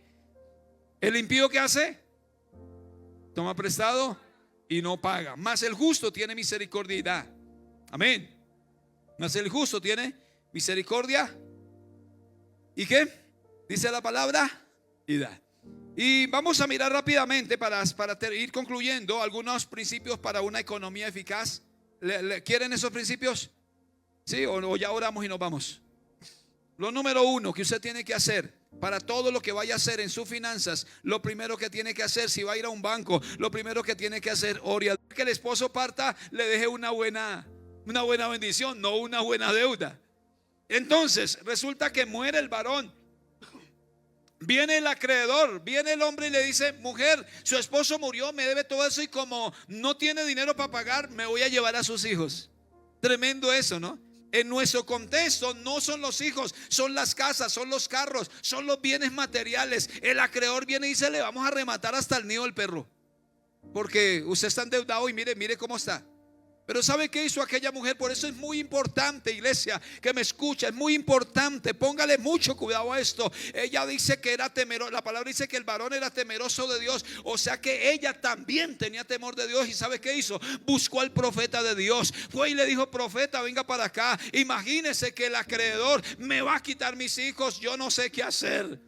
El impío, ¿qué hace? Toma prestado y no paga. Mas el justo tiene misericordia y da. Amén. Mas el justo tiene misericordia. ¿Y qué? Dice la palabra, y da. Y vamos a mirar rápidamente para ir concluyendo algunos principios para una economía eficaz. ¿Quieren esos principios? ¿Sí? ¿O ya oramos y nos vamos? Lo número 1 que usted tiene que hacer para todo lo que vaya a hacer en sus finanzas, lo primero que tiene que hacer, si va a ir a un banco, lo primero que tiene que hacer, ore que el esposo parta, le deje una buena bendición, no una buena deuda. Entonces resulta que muere el varón, viene el acreedor, viene el hombre y le dice: mujer, su esposo murió, me debe todo eso y como no tiene dinero para pagar, me voy a llevar a sus hijos. Tremendo eso, ¿no? En nuestro contexto no son los hijos, son las casas, son los carros, son los bienes materiales. El acreedor viene y dice: le vamos a rematar hasta el nido del perro, porque usted está endeudado y mire cómo está. Pero ¿sabe qué hizo aquella mujer? Por eso es muy importante, iglesia, que me escucha, es muy importante, póngale mucho cuidado a esto. Ella dice que era temeroso, la palabra dice que el varón era temeroso de Dios, o sea que ella también tenía temor de Dios. ¿Y sabe qué hizo? Buscó al profeta de Dios, fue y le dijo: profeta, venga para acá, imagínese que el acreedor me va a quitar mis hijos, yo no sé qué hacer.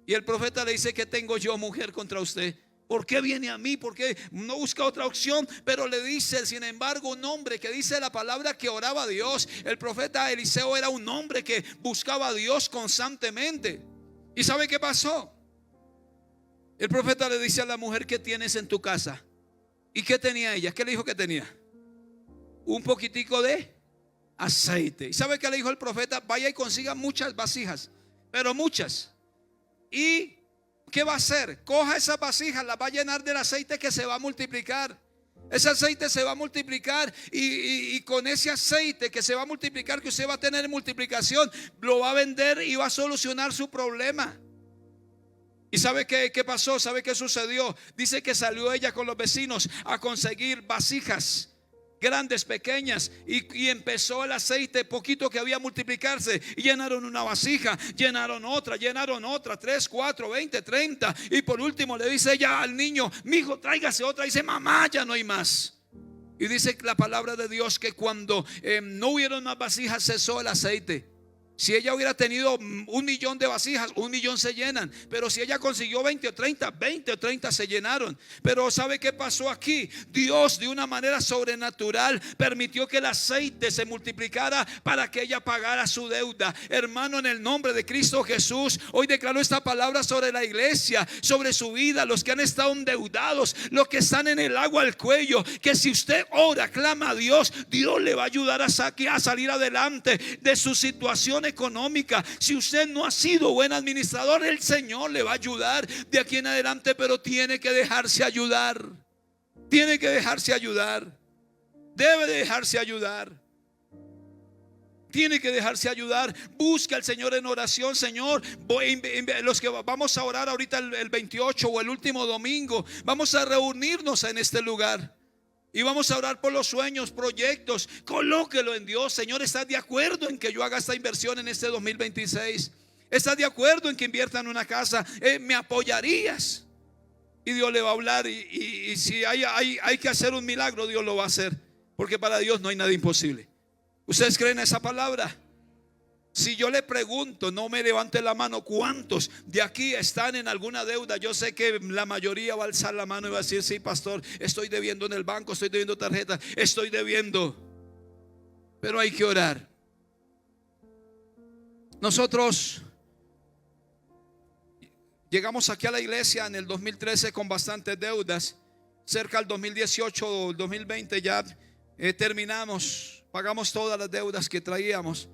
Y el profeta le dice: ¿qué tengo yo, mujer, contra usted? ¿Por qué viene a mí? ¿Por qué no busca otra opción? Pero le dice, sin embargo, un hombre que dice la palabra que oraba a Dios. El profeta Eliseo era un hombre que buscaba a Dios constantemente. ¿Y sabe qué pasó? El profeta le dice a la mujer: ¿qué tienes en tu casa? ¿Y qué tenía ella? ¿Qué le dijo que tenía? Un poquitico de aceite. ¿Y sabe qué le dijo el profeta? Vaya y consiga muchas vasijas, pero muchas. ¿Y qué va a hacer? Coja esas vasijas, las va a llenar del aceite que se va a multiplicar. Ese aceite se va a multiplicar y con ese aceite que se va a multiplicar, que usted va a tener en multiplicación, lo va a vender y va a solucionar su problema. ¿Y sabe qué pasó? ¿Sabe qué sucedió? Dice que salió ella con los vecinos a conseguir vasijas, grandes, pequeñas, y empezó el aceite poquito que había a multiplicarse. Y llenaron una vasija, llenaron otra, 3, 4, 20, 30. Y por último le dice ella al niño: mi hijo, tráigase otra. Y dice: mamá, ya no hay más. Y dice la palabra de Dios que cuando no hubieron más vasijas, cesó el aceite. Si ella hubiera tenido 1.000.000 de vasijas, 1.000.000 se llenan. Pero si ella consiguió 20 o 30 se llenaron. Pero ¿sabe qué pasó aquí? Dios, de una manera sobrenatural, permitió que el aceite se multiplicara para que ella pagara su deuda. Hermano, en el nombre de Cristo Jesús, hoy declaro esta palabra sobre la iglesia, sobre su vida, los que han estado endeudados, los que están en el agua al cuello, que si usted ora, clama a Dios, Dios le va a ayudar a salir adelante de su situación económica. Si usted no ha sido buen administrador, el Señor le va a ayudar de aquí en adelante, pero tiene que dejarse ayudar. Tiene que dejarse ayudar. Debe dejarse ayudar. Tiene que dejarse ayudar. Busca al Señor en oración. Señor, los que vamos a orar ahorita el 28 o el último domingo, vamos a reunirnos en este lugar y vamos a orar por los sueños, proyectos. Colóquelo en Dios. Señor, ¿estás de acuerdo en que yo haga esta inversión en este 2026? ¿Estás de acuerdo en que invierta en una casa? ¿Me apoyarías? Y Dios le va a hablar y si hay que hacer un milagro, Dios lo va a hacer. Porque para Dios no hay nada imposible. ¿Ustedes creen esa palabra? Si yo le pregunto, no me levante la mano, ¿cuántos de aquí están en alguna deuda? Yo sé que la mayoría va a alzar la mano y va a decir: sí, pastor, estoy debiendo en el banco, estoy debiendo tarjetas, estoy debiendo. Pero hay que orar. Nosotros llegamos aquí a la iglesia en el 2013 con bastantes deudas. Cerca del 2018 o 2020 ya terminamos, pagamos todas las deudas que traíamos.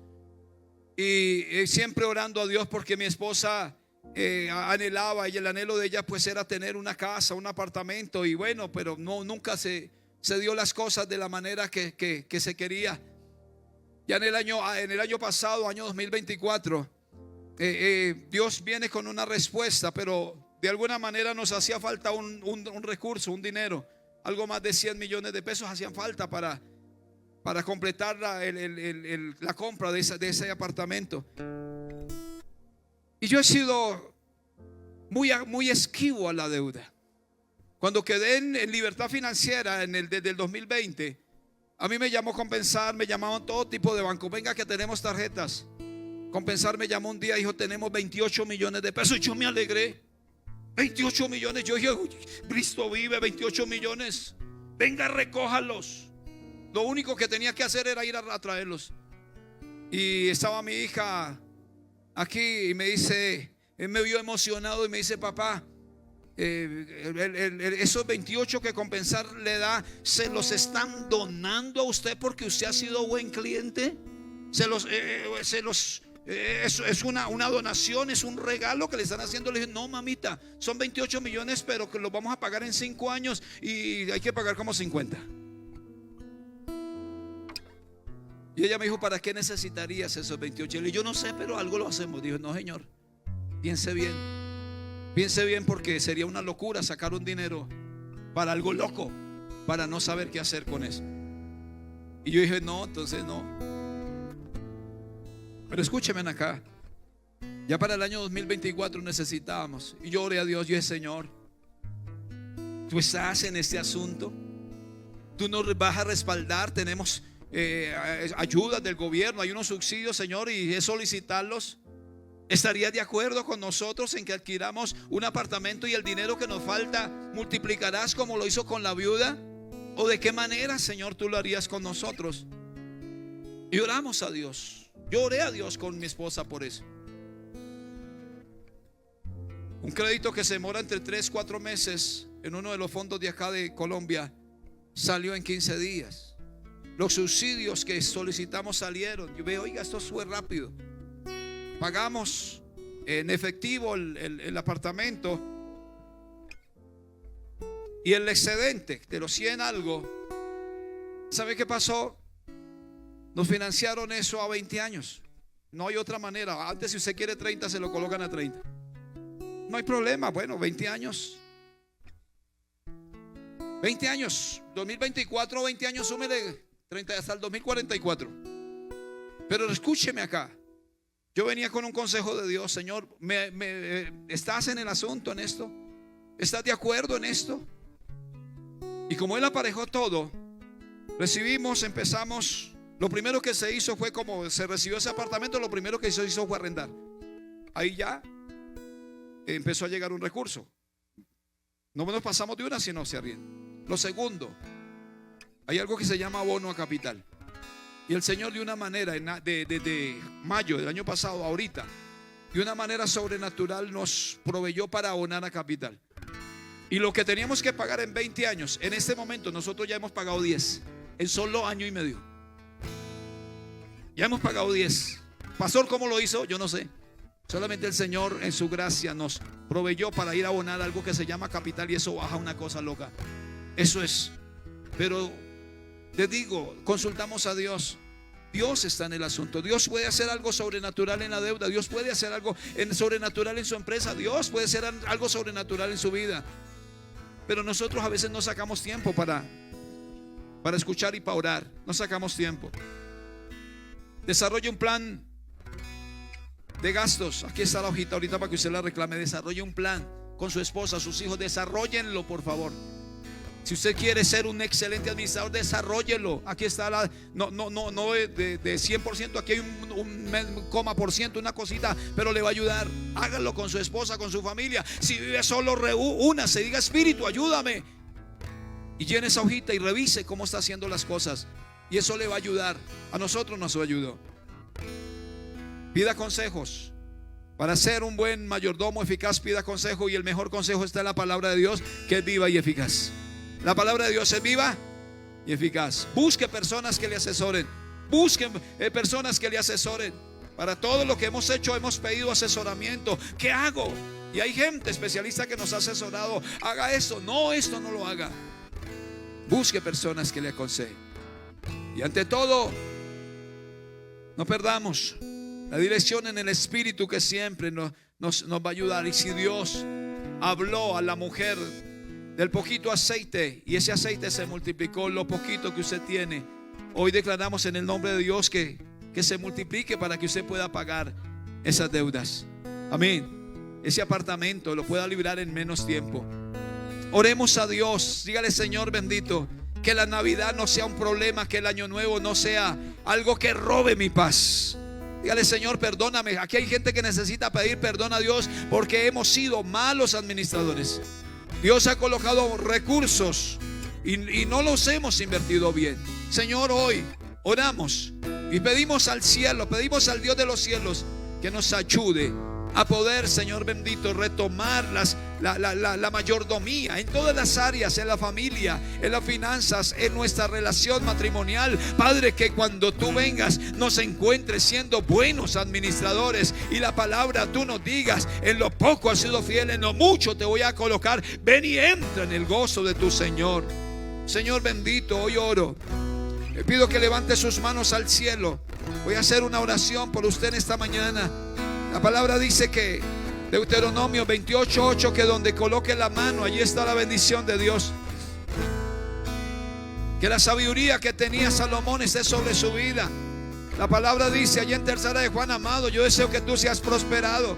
Y siempre orando a Dios porque mi esposa anhelaba, y el anhelo de ella pues era tener una casa, un apartamento. Y bueno, pero nunca se dio las cosas de la manera que se quería. Ya en el año pasado, año 2024, Dios viene con una respuesta, pero de alguna manera nos hacía falta un recurso, un dinero. Algo más de 100 millones de pesos hacían falta para completar la compra de ese apartamento. Y yo he sido muy esquivo a la deuda. Cuando quedé en libertad financiera desde el 2020, a mí me llamó Compensar, me llamaban todo tipo de bancos. Venga que tenemos tarjetas. Compensar me llamó un día y dijo: tenemos 28 millones de pesos. Y yo me alegré. 28 millones. Yo dije: Cristo vive, 28 millones. Venga, recójalos. Lo único que tenía que hacer era ir a traerlos. Y estaba mi hija aquí y me dice, él me vio emocionado y me dice: papá, esos 28 que Compensar le da, ¿se los están donando a usted porque usted ha sido buen cliente? Eso es una donación, es un regalo que le están haciendo. Le dije: no, mamita, son 28 millones, pero que los vamos a pagar en 5 años y hay que pagar como 50. Y ella me dijo: ¿para qué necesitarías esos 28? Y le dije: yo no sé, pero algo lo hacemos. Dijo: no, señor, piense bien, porque sería una locura sacar un dinero para algo loco, para no saber qué hacer con eso. Y yo dije: no, entonces no. Pero escúcheme acá, ya para el año 2024 necesitábamos. Y yo oré a Dios. Yo dije: Señor, tú estás en este asunto, tú nos vas a respaldar. Tenemos ayudas del gobierno, hay unos subsidios, Señor, y es solicitarlos. ¿Estarías de acuerdo con nosotros en que adquiramos un apartamento y el dinero que nos falta multiplicarás como lo hizo con la viuda? ¿O de qué manera, Señor, tú lo harías con nosotros? Y oramos a Dios. Yo oré a Dios con mi esposa por eso. Un crédito que se demora entre 3-4 meses en uno de los fondos de acá de Colombia salió en 15 días. Los subsidios que solicitamos salieron. Yo veo: oiga, esto fue rápido. Pagamos en efectivo el apartamento. Y el excedente de los 100 algo, ¿sabe qué pasó? Nos financiaron eso a 20 años. No hay otra manera. Antes, si usted quiere 30, se lo colocan a 30. No hay problema. Bueno, 20 años. 20 años. 2024, 20 años, súmele 30 hasta el 2044. Pero escúcheme acá. Yo venía con un consejo de Dios: Señor, ¿estás en el asunto, en esto? ¿Estás de acuerdo en esto? Y como Él aparejó todo, empezamos. Lo primero que se hizo fue, como se recibió ese apartamento, lo primero que se hizo fue arrendar. Ahí ya empezó a llegar un recurso. No nos pasamos de una, sino se arrienda. Lo segundo, hay algo que se llama abono a capital. Y el Señor, de una manera, desde mayo del año pasado a ahorita, de una manera sobrenatural nos proveyó para abonar a capital. Y lo que teníamos que pagar en 20 años, en este momento nosotros ya hemos pagado 10. En solo año y medio ya hemos pagado 10. Pastor, ¿cómo lo hizo? Yo no sé. Solamente el Señor en su gracia nos proveyó para ir a abonar algo que se llama capital. Y eso baja una cosa loca. Eso es. Pero te digo, consultamos a Dios. Dios está en el asunto. Dios puede hacer algo sobrenatural en la deuda. Dios puede hacer algo sobrenatural en su empresa. Dios puede hacer algo sobrenatural en su vida. Pero nosotros a veces no sacamos tiempo para escuchar y para orar. No sacamos tiempo. Desarrolle un plan de gastos. Aquí está la hojita ahorita para que usted la reclame. Desarrolle un plan con su esposa, sus hijos. Desarróllenlo, por favor. Si usted quiere ser un excelente administrador, desarróllelo. Aquí está no de 100%, aquí hay un coma por ciento, una cosita, pero le va a ayudar. Hágalo con su esposa, con su familia. Si vive solo, únase, diga: Espíritu, ayúdame. Y llene esa hojita y revise cómo está haciendo las cosas. Y eso le va a ayudar. A nosotros nos ayudó. Pida consejos. Para ser un buen mayordomo eficaz, pida consejo. Y el mejor consejo está en la palabra de Dios, que es viva y eficaz. La palabra de Dios es viva y eficaz. Busque personas que le asesoren. Busquen personas que le asesoren. Para todo lo que hemos hecho hemos pedido asesoramiento. ¿Qué hago? Y hay gente especialista que nos ha asesorado. Haga esto. No, esto no lo haga. Busque personas que le aconsejen. Y ante todo, no perdamos la dirección en el Espíritu, que siempre nos va a ayudar. Y si Dios habló a la mujer del poquito aceite, y ese aceite se multiplicó, lo poquito que usted tiene, hoy declaramos en el nombre de Dios que se multiplique para que usted pueda pagar esas deudas. Amén. Ese apartamento lo pueda librar en menos tiempo. Oremos a Dios. Dígale: Señor bendito, que la Navidad no sea un problema, que el año nuevo no sea algo que robe mi paz. Dígale: Señor, perdóname. Aquí hay gente que necesita pedir perdón a Dios porque hemos sido malos administradores. Dios ha colocado recursos y no los hemos invertido bien. Señor, hoy oramos y pedimos al cielo, pedimos al Dios de los cielos que nos ayude a poder, Señor bendito, retomar la mayordomía en todas las áreas, en la familia, en las finanzas, en nuestra relación matrimonial. Padre, que cuando tú vengas nos encuentres siendo buenos administradores, y la palabra tú nos digas: en lo poco has sido fiel, en lo mucho te voy a colocar. Ven y entra en el gozo de tu Señor. Señor bendito, hoy oro. Le pido que levante sus manos al cielo. Voy a hacer una oración por usted en esta mañana. La palabra dice que Deuteronomio 28:8, que donde coloque la mano, allí está la bendición de Dios. Que la sabiduría que tenía Salomón esté sobre su vida. La palabra dice allí en tercera de Juan: amado, yo deseo que tú seas prosperado,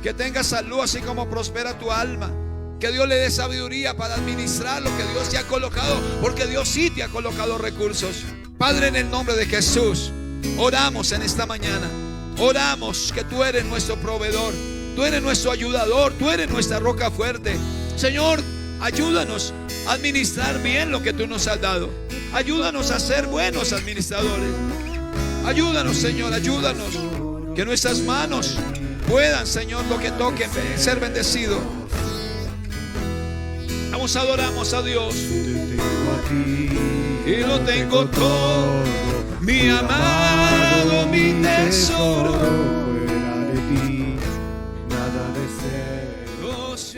que tengas salud así como prospera tu alma. Que Dios le dé sabiduría para administrar lo que Dios te ha colocado, porque Dios sí te ha colocado recursos. Padre, en el nombre de Jesús, oramos en esta mañana. Oramos que tú eres nuestro proveedor, tú eres nuestro ayudador, tú eres nuestra roca fuerte. Señor, ayúdanos a administrar bien lo que tú nos has dado. Ayúdanos a ser buenos administradores. Ayúdanos, Señor, ayúdanos. Que nuestras manos puedan, Señor, lo que toquen, ser bendecido. Vamos, adoramos a Dios. Y lo tengo todo, mi amado, mi tesoro. Fuera de ti, nada deseo. Oh, sí.